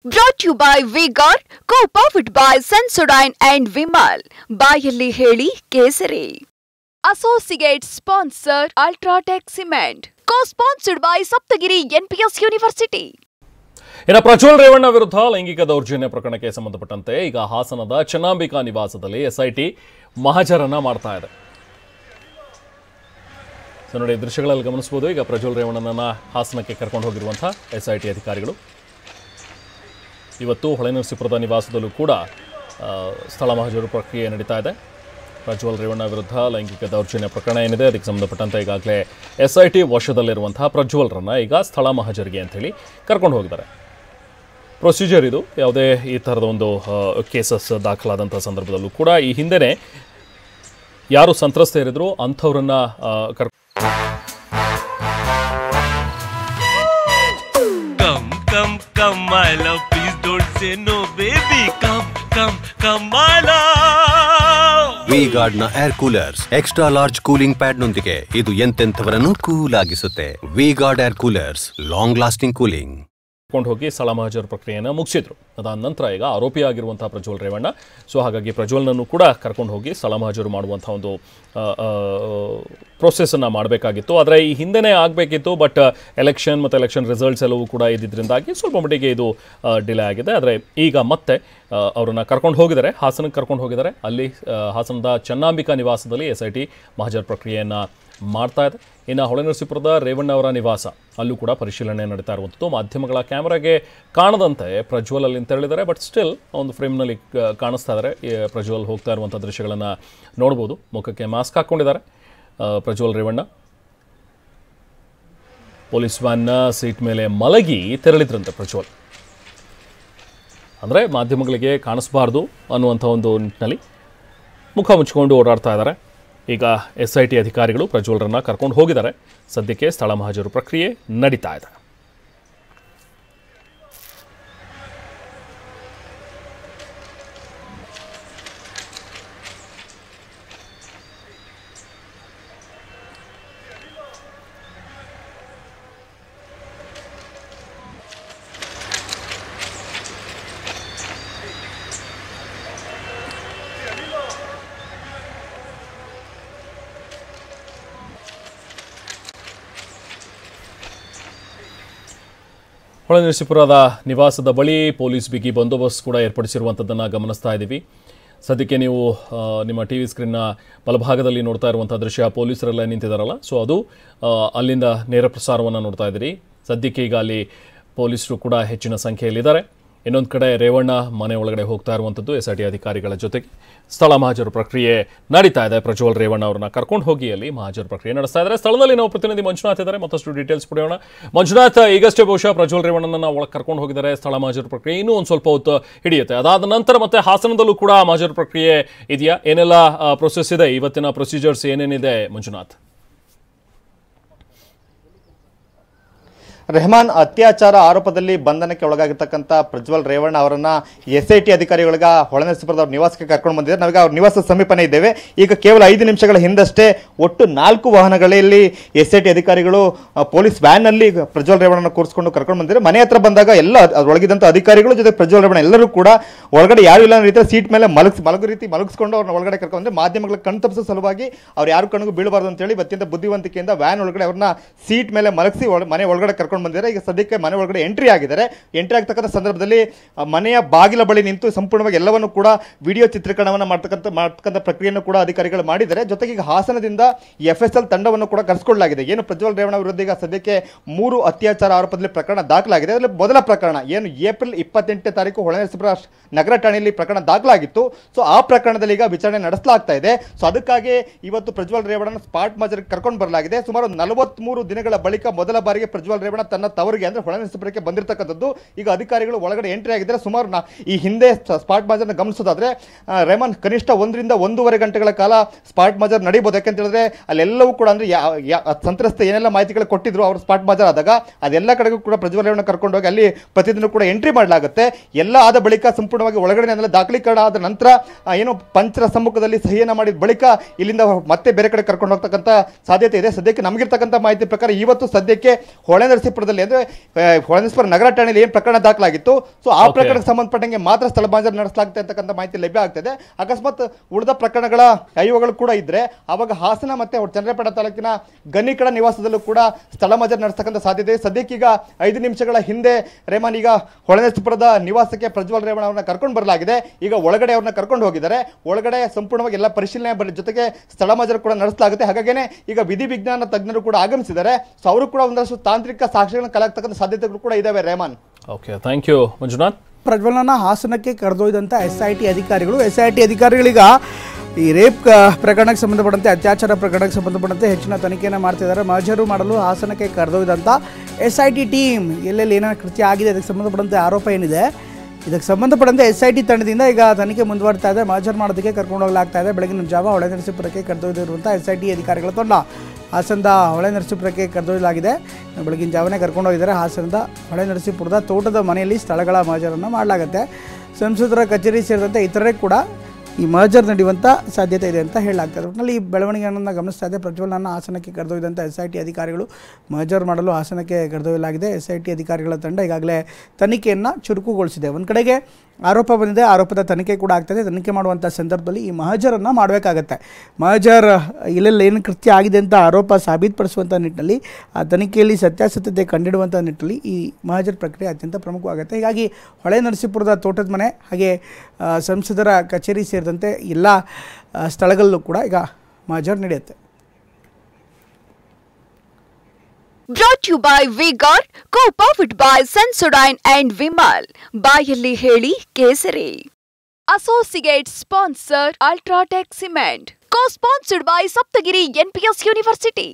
Brought to you by V-Guard, co-powered by Sensodyne and Vimal. ಬಾಯಲ್ಲಿ ಹೇಳಿ ಕೇಸರಿ. Associate sponsor Ultratech Cement. Co-sponsored by Saptagiri NPS University. ಇನ್ನು ಪ್ರಜ್ವಲ್ ರೇವಣ್ಣ ವಿರುದ್ಧ ಲೈಂಗಿಕ ದೌರ್ಜನ್ಯ ಪ್ರಕರಣಕ್ಕೆ ಸಂಬಂಧಪಟ್ಟಂತೆ ಈಗ ಹಾಸನದ ಚನ್ನಾಂಬಿಕಾ ನಿವಾಸದಲ್ಲಿ ಎಸ್ಐಟಿ ಮಹಜರನ್ನ ಮಾಡ್ತಾ ಇದೆ. ಸೊ ನೋಡಿ, ದೃಶ್ಯಗಳಲ್ಲಿ ಗಮನಿಸಬಹುದು. ಈಗ ಪ್ರಜ್ವಲ್ ರೇವಣ್ಣನನ್ನ ಹಾಸನಕ್ಕೆ ಕರ್ಕೊಂಡು ಹೋಗಿರುವಂತಹ ಎಸ್ಐಟಿ ಅಧಿಕಾರಿಗಳು ಇವತ್ತು ಹೊಳೆನರಸೀಪುರದ ನಿವಾಸದಲ್ಲೂ ಕೂಡ ಸ್ಥಳ ಮಹಜರು ಪ್ರಕ್ರಿಯೆ ನಡೀತಾ ಇದೆ. ಪ್ರಜ್ವಲ್ ರೇವಣ್ಣ ವಿರುದ್ಧ ಲೈಂಗಿಕ ದೌರ್ಜನ್ಯ ಪ್ರಕರಣ ಏನಿದೆ ಅದಕ್ಕೆ ಸಂಬಂಧಪಟ್ಟಂತೆ ಈಗಾಗಲೇ ಎಸ್ಐಟಿ ವಶದಲ್ಲಿರುವಂತಹ ಪ್ರಜ್ವಲ್ರನ್ನ ಈಗ ಸ್ಥಳ ಮಹಜರಿಗೆ ಅಂತೇಳಿ ಕರ್ಕೊಂಡು ಹೋಗಿದ್ದಾರೆ. ಪ್ರೊಸೀಜರ್ ಇದು. ಯಾವುದೇ ಈ ಥರದ ಒಂದು ಕೇಸಸ್ ದಾಖಲಾದಂಥ ಸಂದರ್ಭದಲ್ಲೂ ಕೂಡ ಈ ಹಿಂದೆನೇ ಯಾರು ಸಂತ್ರಸ್ತರಿದ್ರು ಅಂಥವ್ರನ್ನ Come, my love, please don't say no, baby. Come, my love. V-Guard ನ air coolers extra large cooling pad ನೊಂದಿಗೆ ಇದು ಎಂತೆಂಥವರನ್ನು ಕೂಲ್ ಆಗಿಸುತ್ತೆ. V-Guard air coolers, long lasting cooling. ಕೊಂಡು ಹೋಗಿ ಸ್ಥಳ ಮಹಜರು ಪ್ರಕ್ರಿಯೆಯನ್ನು ಮುಗಿಸಿದ್ರು. ಅದಾದ ನಂತರ ಈಗ ಆರೋಪಿಯಾಗಿರುವಂತಹ ಪ್ರಜ್ವಲ್ ರೇವಣ್ಣ, ಸೊ ಹಾಗಾಗಿ ಪ್ರಜ್ವಲ್ನನ್ನು ಕೂಡ ಕರ್ಕೊಂಡು ಹೋಗಿ ಸ್ಥಳ ಮಹಜರು ಮಾಡುವಂಥ ಒಂದು ಪ್ರೊಸೆಸನ್ನು ಮಾಡಬೇಕಾಗಿತ್ತು. ಆದರೆ ಈ ಹಿಂದೆನೇ ಆಗಬೇಕಿತ್ತು, ಬಟ್ ಎಲೆಕ್ಷನ್ ಮತ್ತು ಎಲೆಕ್ಷನ್ ರಿಸಲ್ಟ್ಸ್ ಎಲ್ಲವೂ ಕೂಡ ಇದ್ದಿದ್ದರಿಂದಾಗಿ ಸ್ವಲ್ಪ ಮಟ್ಟಿಗೆ ಇದು ಡಿಲೇ ಆಗಿದೆ. ಆದರೆ ಈಗ ಮತ್ತೆ ಅವರನ್ನು ಕರ್ಕೊಂಡು ಹೋಗಿದ್ದಾರೆ, ಹಾಸನಕ್ಕೆ ಕರ್ಕೊಂಡು ಹೋಗಿದ್ದಾರೆ. ಅಲ್ಲಿ ಹಾಸನದ ಚನ್ನಾಂಬಿಕಾ ನಿವಾಸದಲ್ಲಿ ಎಸ್ಐಟಿ ಮಹಜರು ಪ್ರಕ್ರಿಯೆಯನ್ನು ಮಾಡ್ತಾ ಇದೆ. ಇನ್ನು ಹೊಳೆನರಸೀಪುರದ ರೇವಣ್ಣ ಅವರ ನಿವಾಸ, ಅಲ್ಲೂ ಕೂಡ ಪರಿಶೀಲನೆ ನಡೀತಾ ಇರುವಂಥದ್ದು. ಮಾಧ್ಯಮಗಳ ಕ್ಯಾಮ್ರಾಗೆ ಕಾಣದಂತೆ ಪ್ರಜ್ವಲ್ ಅಲ್ಲಿ ತೆರಳಿದ್ದಾರೆ, ಬಟ್ ಸ್ಟಿಲ್ ಒಂದು ಫ್ರೇಮ್ನಲ್ಲಿ ಕಾಣಿಸ್ತಾ ಇದ್ದಾರೆ. ಪ್ರಜ್ವಲ್ ಹೋಗ್ತಾ ಇರುವಂಥ ದೃಶ್ಯಗಳನ್ನು ನೋಡ್ಬೋದು. ಮುಖಕ್ಕೆ ಮಾಸ್ಕ್ ಹಾಕ್ಕೊಂಡಿದ್ದಾರೆ ಪ್ರಜ್ವಲ್ ರೇವಣ್ಣ. ಪೊಲೀಸ್ ವ್ಯಾನ್ನ ಸೀಟ್ ಮೇಲೆ ಮಲಗಿ ತೆರಳಿದ್ರಂತೆ ಪ್ರಜ್ವಲ್. ಅಂದರೆ ಮಾಧ್ಯಮಗಳಿಗೆ ಕಾಣಿಸಬಾರ್ದು ಅನ್ನುವಂಥ ಒಂದು ನಿಟ್ಟಿನಲ್ಲಿ ಮುಖ ಮುಚ್ಚಿಕೊಂಡು ಓಡಾಡ್ತಾ ಇದ್ದಾರೆ. ಈಗ ಎಸ್ಐಟಿ ಅಧಿಕಾರಿಗಳು ಪ್ರಜ್ವಲ್ರನ್ನ ಕರ್ಕೊಂಡು ಹೋಗಿದ್ದಾರೆ. ಸದ್ಯಕ್ಕೆ ಸ್ಥಳ ಮಹಜರು ಪ್ರಕ್ರಿಯೆ ನಡೀತಾ ಇದೆ. ಹೊಳೆನರಸೀಪುರದ ನಿವಾಸದ ಬಳಿ ಪೊಲೀಸ್ ಬಿಗಿ ಬಂದೋಬಸ್ತ್ ಕೂಡ ಏರ್ಪಡಿಸಿರುವಂಥದ್ದನ್ನು ಗಮನಿಸ್ತಾ ಇದ್ದೀವಿ. ಸದ್ಯಕ್ಕೆ ನೀವು ನಿಮ್ಮ ಟಿ ವಿ ಸ್ಕ್ರೀನ್ನ ಬಲಭಾಗದಲ್ಲಿ ನೋಡ್ತಾ ಇರುವಂಥ ದೃಶ್ಯ, ಪೊಲೀಸರೆಲ್ಲ ನಿಂತಿದ್ದಾರಲ್ಲ, ಸೊ ಅದು ಅಲ್ಲಿಂದ ನೇರ ಪ್ರಸಾರವನ್ನು ನೋಡ್ತಾ ಇದ್ದೀರಿ. ಸದ್ಯಕ್ಕೆ ಈಗ ಅಲ್ಲಿ ಪೊಲೀಸರು ಕೂಡ ಹೆಚ್ಚಿನ ಸಂಖ್ಯೆಯಲ್ಲಿದ್ದಾರೆ. ಇನ್ನೊಂದು ಕಡೆ ರೇವಣ್ಣ ಮನೆ ಒಳಗಡೆ ಹೋಗ್ತಾ ಇರುವಂಥದ್ದು ಎಸ್ಐಟಿ ಅಧಿಕಾರಿಗಳ ಜೊತೆಗೆ ಸ್ಥಳ ಮಹಜರು ಪ್ರಕ್ರಿಯೆ ನಡೀತಾ ಇದೆ. ಪ್ರಜ್ವಲ್ ರೇವಣ್ಣ ಅವ್ರನ್ನ ಕರ್ಕೊಂಡು ಹೋಗಿ ಅಲ್ಲಿ ಮಹಜರು ಪ್ರಕ್ರಿಯೆ ನಡೆಸ್ತಾ ಇದ್ದಾರೆ. ಸ್ಥಳದಲ್ಲಿ ನಾವು ಪ್ರತಿನಿಧಿ ಮಂಜುನಾಥ್ ಇದ್ದಾರೆ, ಮತ್ತಷ್ಟು ಡೀಟೇಲ್ಸ್ ಪಡೆಯೋಣ. ಮಂಜುನಾಥ್, ಈಗಷ್ಟೇ ಬಹುಶಃ ಪ್ರಜ್ವಲ್ ರೇವಣ್ಣನ ಒಳಗೆ ಕರ್ಕೊಂಡು ಹೋಗಿದ್ದಾರೆ. ಸ್ಥಳ ಮಹಜರು ಪ್ರಕ್ರಿಯೆ ಇನ್ನೂ ಒಂದು ಸ್ವಲ್ಪ ಹೊತ್ತು ಹಿಡಿಯುತ್ತೆ. ಅದಾದ ನಂತರ ಮತ್ತೆ ಹಾಸನದಲ್ಲೂ ಕೂಡ ಮಹಜರು ಪ್ರಕ್ರಿಯೆ ಇದೆಯಾ? ಏನೆಲ್ಲ ಪ್ರೊಸೆಸ್ ಇದೆ, ಇವತ್ತಿನ ಪ್ರೊಸೀಜರ್ಸ್ ಏನೇನಿದೆ ಮಂಜುನಾಥ್? ರೆಹಮಾನ್ ಅತ್ಯಾಚಾರ ಆರೋಪದಲ್ಲಿ ಬಂಧನಕ್ಕೆ ಒಳಗಾಗಿರ್ತಕ್ಕಂಥ ಪ್ರಜ್ವಲ್ ರೇವಣ್ಣ ಅವರನ್ನ ಎಸ್ಐಟಿ ಅಧಿಕಾರಿಗಳಿಗ ಹೊಳೆನರಸೀಪುರದ ನಿವಾಸಕ್ಕೆ ಕರ್ಕೊಂಡು ಬಂದಿದ್ದಾರೆ. ನಾವೀಗ ಅವ್ರ ನಿವಾಸದ ಸಮೀಪನೇ ಇದ್ದೇವೆ. ಈಗ ಕೇವಲ 5 ನಿಮಿಷಗಳ ಹಿಂದಷ್ಟೇ ಒಟ್ಟು 4 ವಾಹನಗಳಲ್ಲಿ ಎಸ್ಐಟಿ ಅಧಿಕಾರಿಗಳು ಪೊಲೀಸ್ ವ್ಯಾನ್ನಲ್ಲಿ ಪ್ರಜ್ವಲ್ ರೇವಣ್ಣನ ಕೂರಿಸಿಕೊಂಡು ಕರ್ಕೊಂಡು ಬಂದಿದ್ದಾರೆ. ಮನೆ ಹತ್ರ ಬಂದಾಗ ಎಲ್ಲ ಒಳಗಿದ್ದಂಥ ಅಧಿಕಾರಿಗಳು ಜೊತೆ ಪ್ರಜ್ವಲ್ ರೇವಣ್ಣ ಎಲ್ಲರೂ ಕೂಡ ಒಳಗಡೆ ಯಾರು ಇಲ್ಲ ಅನ್ನೋ ರೀತಿಯಲ್ಲಿ ಸೀಟ್ ಮೇಲೆ ಮಲಗಿಸ್ಕೊಂಡು ಅವ್ರನ್ನ ಒಳಗಡೆ ಕರ್ಕೊಂಡು ಬಂದರೆ ಮಾಧ್ಯಮಗಳ ಕಣ್ ತಪ್ಪಿಸೋ ಸಲುವಾಗಿ ಅವ್ರು ಯಾರು ಕಣ್ಣಿಗೂ ಬೀಳಬಾರ್ದು ಅಂತೇಳಿ ಅತ್ಯಂತ ಬುದ್ಧಿವಂತಿಕೆಯಿಂದ ವ್ಯಾನ್ ಒಳಗಡೆ ಅವ್ರನ್ನ ಸೀಟ್ ಮೇಲೆ ಮಲಗಿಸಿ ಮನೆ ಒಳಗಡೆ ಕರ್ಕೊಂಡು ಬಂದಿದ್ದಾರೆ. ಈಗ ಸದ್ಯಕ್ಕೆ ಮನೆ ಒಳಗಡೆ ಎಂಟ್ರಿ ಆಗಿದ್ದಾರೆ. ಎಂಟ್ರಿ ಆಗ್ತಕ್ಕಂಥ ಸಂದರ್ಭದಲ್ಲಿ ಮನೆಯ ಬಾಗಿಲ ಬಳಿ ನಿಂತು ಸಂಪೂರ್ಣವಾಗಿ ಎಲ್ಲವನ್ನು ಕೂಡ ವಿಡಿಯೋ ಚಿತ್ರೀಕರಣವನ್ನು ಮಾಡ್ತಕ್ಕಂಥ ಪ್ರಕ್ರಿಯೆಯನ್ನು ಕೂಡ ಅಧಿಕಾರಿಗಳು ಮಾಡಿದ್ದಾರೆ. ಜೊತೆಗೆ ಈಗ ಹಾಸನದಿಂದ FSL ತಂಡವನ್ನು ಕೂಡ ಕರೆಸಿಕೊಳ್ಳಲಾಗಿದೆ. ಏನು ಪ್ರಜ್ವಲ್ ರೇವಣ್ಣ ವಿರುದ್ಧ ಈಗ ಸದ್ಯಕ್ಕೆ 3 ಅತ್ಯಾಚಾರ ಆರೋಪದಲ್ಲಿ ಪ್ರಕರಣ ದಾಖಲಾಗಿದೆ. ಅದರಲ್ಲಿ ಮೊದಲ ಪ್ರಕರಣ ಏನು ಏಪ್ರಿಲ್ 28ನೇ ತಾರೀಕು ಹೊಳೆನರಸೀಪುರ ನಗರ ಠಾಣೆಯಲ್ಲಿ ಪ್ರಕರಣ ದಾಖಲಾಗಿತ್ತು. ಸೊ ಆ ಪ್ರಕರಣದಲ್ಲಿ ಈಗ ವಿಚಾರಣೆ ನಡೆಸಲಾಗ್ತಾ ಇದೆ. ಸೊ ಅದಕ್ಕಾಗಿ ಇವತ್ತು ಪ್ರಜ್ವಲ್ ರೇವಣ್ಣ ಸ್ಪಾಟ್ ಮಹಜರಿಗೆ ಕರ್ಕೊಂಡು ಬರಲಾಗಿದೆ. ಸುಮಾರು 43 ದಿನಗಳ ಬಳಿಕ ಮೊದಲ ಬಾರಿಗೆ ಪ್ರಜ್ವಲ್ ರೇವಣ್ಣ ತನ್ನ ತವರಿಗೆ ಅಂದ್ರೆ ಹೊಳೆನರಸೀಪುರಕ್ಕೆ ಬಂದಿರತಕ್ಕಂಥದ್ದು. ಈಗ ಅಧಿಕಾರಿಗಳು ಒಳಗಡೆ ಎಂಟ್ರಿ ಆಗಿದ್ದಾರೆ. ಸುಮಾರು ಈ ಹಿಂದೆ ಸ್ಪಾಟ್ ಮಹಜರ್ನ ಗಮನಿಸೋದಾದ್ರೆ ರೆಹಮಾನ್ ಕನಿಷ್ಠ 1 ರಿಂದ 1.5 ಗಂಟೆಗಳ ಕಾಲ ಸ್ಪಾಟ್ ಮಹಜರ್ ನಡೀಬಹುದು. ಯಾಕಂತ ಹೇಳಿದ್ರೆ ಅಲ್ಲೆಲ್ಲವೂ ಕೂಡ ಅಂದ್ರೆ ಸಂತ್ರಸ್ತ ಏನೆಲ್ಲ ಮಾಹಿತಿಗಳು ಕೊಟ್ಟಿದ್ರು ಅವರು ಸ್ಪಾಟ್ ಮಹಜರ್ ಆದಾಗ ಅದೆಲ್ಲ ಕಡೆಗೂ ಕೂಡ ಪ್ರಜ್ವಲ್ ರೇವಣ್ಣ ಕರ್ಕೊಂಡು ಹೋಗಿ ಅಲ್ಲಿ ಪ್ರತಿದಿನ ಕೂಡ ಎಂಟ್ರಿ ಮಾಡಲಾಗುತ್ತೆ. ಎಲ್ಲ ಆದ ಬಳಿಕ ಸಂಪೂರ್ಣವಾಗಿ ಒಳಗಡೆ ದಾಖಲೀಕರಣ ಆದ ನಂತರ ಏನು ಪಂಚರ ಸಮ್ಮುಖದಲ್ಲಿ ಸಹಿಯನ್ನು ಮಾಡಿದ ಬಳಿಕ ಇಲ್ಲಿಂದ ಮತ್ತೆ ಬೇರೆ ಕಡೆ ಕರ್ಕೊಂಡು ಹೋಗ್ತಕ್ಕಂಥ ಸಾಧ್ಯತೆ ಇದೆ. ಸದ್ಯಕ್ಕೆ ನಮಗಿರ್ತಕ್ಕಂಥ ಮಾಹಿತಿ ಪ್ರಕಾರ ಇವತ್ತು ಸದ್ಯಕ್ಕೆ ಹೊಳೆನರಸೀಪುರ ಹೊಳೆನರಸೀಪುರದಲ್ಲಿ ಅಂದ್ರೆ ಹೊಳೆನರಸೀಪುರ ನಗರ ಠಾಣೆಯಲ್ಲಿ ಏನು ಪ್ರಕರಣ ದಾಖಲಾಗಿತ್ತು, ಸೊ ಆ ಪ್ರಕರಣಕ್ಕೆ ಸಂಬಂಧಪಟ್ಟಂಗೆ ಮಾತ್ರ ಸ್ಥಳ ಮಹಾಜರು ನಡೆಸಲಾಗುತ್ತೆ ಅಂತಕ್ಕಂಥ ಮಾಹಿತಿ ಲಭ್ಯ ಆಗ್ತದೆ. ಅಕಸ್ಮಾತ್ ಉಳಿದ ಪ್ರಕರಣಗಳ ಐವಗಳು ಕೂಡ ಇದ್ರೆ ಅವಾಗ ಹಾಸನ ಮತ್ತೆ ಚನ್ನರಾಯಪಟ್ಟಣ ತಾಲೂಕಿನ ಗನ್ನಿಕಡ ನಿವಾಸದಲ್ಲೂ ಕೂಡ ಸ್ಥಳ ಮಹಾಜರು ನಡೆಸತಕ್ಕಂಥ ಸಾಧ್ಯತೆ ಇದೆ. ಸದ್ಯಕ್ಕೀಗ 5 ನಿಮಿಷಗಳ ಹಿಂದೆ ರೇಮನ್ ಈಗ ಹೊಳೆನರಸೀಪುರದ ನಿವಾಸಕ್ಕೆ ಪ್ರಜ್ವಲ್ ರೇವಣ್ಣ ಅವರನ್ನ ಕರ್ಕೊಂಡು ಬರಲಾಗಿದೆ. ಈಗ ಒಳಗಡೆ ಅವ್ರನ್ನ ಕರ್ಕೊಂಡು ಹೋಗಿದ್ದಾರೆ. ಒಳಗಡೆ ಸಂಪೂರ್ಣವಾಗಿ ಎಲ್ಲ ಪರಿಶೀಲನೆ ಜೊತೆಗೆ ಸ್ಥಳ ಮಹಾಜರು ಕೂಡ ನಡೆಸಲಾಗುತ್ತೆ. ಹಾಗಾಗೇನೆ ಈಗ ವಿಧಿ ವಿಜ್ಞಾನ ತಜ್ಞರು ಕೂಡ ಆಗಮಿಸಿದ್ದಾರೆ. ಸೊ ಅವರು ಕೂಡ ಒಂದಷ್ಟು ತಾಂತ್ರಿಕ ಸಾಕ್ಷ್ಯಗಳನ್ನು ಕಲಾಗ್ತಕ್ಕಂಥ ಸಾಧ್ಯತೆಗಳು ಕೂಡ ಇದಾವೆ. ರೇಮನ್, ಓಕೆ, ಥ್ಯಾಂಕ್ ಯು ಮಂಜುನಾಥ್. ಪ್ರಜ್ವಲನ ಹಾಸನಕ್ಕೆ ಕರೆದೊಯ್ದಂಥ SIT ಅಧಿಕಾರಿಗಳು, SIT ಅಧಿಕಾರಿಗಳೀಗ ಈ ರೇಪ್ ಪ್ರಕರಣಕ್ಕೆ ಸಂಬಂಧಪಟ್ಟಂತೆ, ಅತ್ಯಾಚಾರ ಪ್ರಕರಣಕ್ಕೆ ಸಂಬಂಧಪಟ್ಟಂತೆ ಹೆಚ್ಚಿನ ತನಿಖೆಯನ್ನು ಮಾಡ್ತಿದ್ದಾರೆ. ಮಹಜರು ಮಾಡಲು ಹಾಸನಕ್ಕೆ ಕರೆದೊಯ್ದಂಥ SIT ಟೀಮ್ ಎಲ್ಲೆಲ್ಲಿ ಏನೇನು ಕೃತ್ಯ ಆಗಿದೆ ಅದಕ್ಕೆ ಸಂಬಂಧಪಟ್ಟಂತೆ ಆರೋಪ ಏನಿದೆ, ಇದಕ್ಕೆ ಸಂಬಂಧಪಟ್ಟಂತೆ SIT ತಂಡದಿಂದ ಈಗ ತನಿಖೆ ಮುಂದುವರ್ತಾ ಇದೆ. ಮಹಜರು ಮಾಡೋದಕ್ಕೆ ಕರ್ಕೊಂಡು ಹೋಗಲಾಗ್ತಾ ಇದೆ. ಬೆಳಗಿನ ಜಾವ ಹೊಳೆನರಸೀಪುರಕ್ಕೆ ಕರೆದೊಯ್ದಿರುವಂಥ SIT ಅಧಿಕಾರಿಗಳ ತಂಡ ಹಾಸನದ ಹೊಳೆನರಸೀಪುರಕ್ಕೆ ಕರೆದೊಯ್ಯಲಾಗಿದೆ. ಬೆಳಗಿನ ಜಾವನೇ ಕರ್ಕೊಂಡು ಹೋಗಿದ್ದಾರೆ. ಹಾಸನದ ಹೊಳೆನರಸೀಪುರದ ತೋಟದ ಮನೆಯಲ್ಲಿ ಸ್ಥಳಗಳ ಮಹಜರನ್ನು ಮಾಡಲಾಗುತ್ತೆ. ಸಂಸದರ ಕಚೇರಿ ಸೇರಿದಂತೆ ಇತರರೇ ಕೂಡ ಈ ಮಹಜರ್ ನಡೆಯುವಂಥ ಸಾಧ್ಯತೆ ಇದೆ ಅಂತ ಹೇಳಲಾಗ್ತದೆ. ಒಟ್ಟಿನಲ್ಲಿ ಈ ಬೆಳವಣಿಗೆಯನ್ನು ಗಮನಿಸ್ತಾ ಇದೆ. ಪ್ರಜ್ವಲನ ಹಾಸನಕ್ಕೆ ಕರೆದೊಯ್ದಂಥ SIT ಅಧಿಕಾರಿಗಳು ಮಹಜರ್ ಮಾಡಲು ಹಾಸನಕ್ಕೆ ಕರೆದೊಯ್ಯಲಾಗಿದೆ. SIT ಅಧಿಕಾರಿಗಳ ತಂಡ ಈಗಾಗಲೇ ತನಿಖೆಯನ್ನು ಚುರುಕುಗೊಳಿಸಿದೆ. ಒಂದು ಕಡೆಗೆ ಆರೋಪ ಬಂದಿದೆ, ಆರೋಪದ ತನಿಖೆ ಕೂಡ ಆಗ್ತದೆ. ತನಿಖೆ ಮಾಡುವಂಥ ಸಂದರ್ಭದಲ್ಲಿ ಈ ಮಹಜರನ್ನು ಮಾಡಬೇಕಾಗತ್ತೆ. ಮಹಜರ್ ಇಲ್ಲೆಲ್ಲ ಏನು ಕೃತ್ಯ ಆಗಿದೆ ಅಂತ ಆರೋಪ ಸಾಬೀತುಪಡಿಸುವಂಥ ನಿಟ್ಟಿನಲ್ಲಿ, ಆ ತನಿಖೆಯಲ್ಲಿ ಸತ್ಯಾಸತ್ಯತೆ ಕಂಡಿಡುವಂಥ ನಿಟ್ಟಿನಲ್ಲಿ ಈ ಮಹಜರ್ ಪ್ರಕ್ರಿಯೆ ಅತ್ಯಂತ ಪ್ರಮುಖವಾಗುತ್ತೆ. ಹೀಗಾಗಿ ಹೊಳೆನರಸೀಪುರದ ತೋಟದ ಮನೆ ಹಾಗೆ ಸಂಸದರ ಕಚೇರಿ ಸೇರಿದಂತೆ ಎಲ್ಲ ಸ್ಥಳಗಳಲ್ಲೂ ಕೂಡ ಈಗ ಮಹಜರ್ ನಡೆಯುತ್ತೆ. Brought to you by V-Guard, co-powered by Sensodyne and Vimal. ಬಾಯಲ್ಲಿ ಹೇಳಿ ಕೇಸರಿ. Associate sponsor Ultratech Cement. Co-sponsored by Saptagiri NPS University.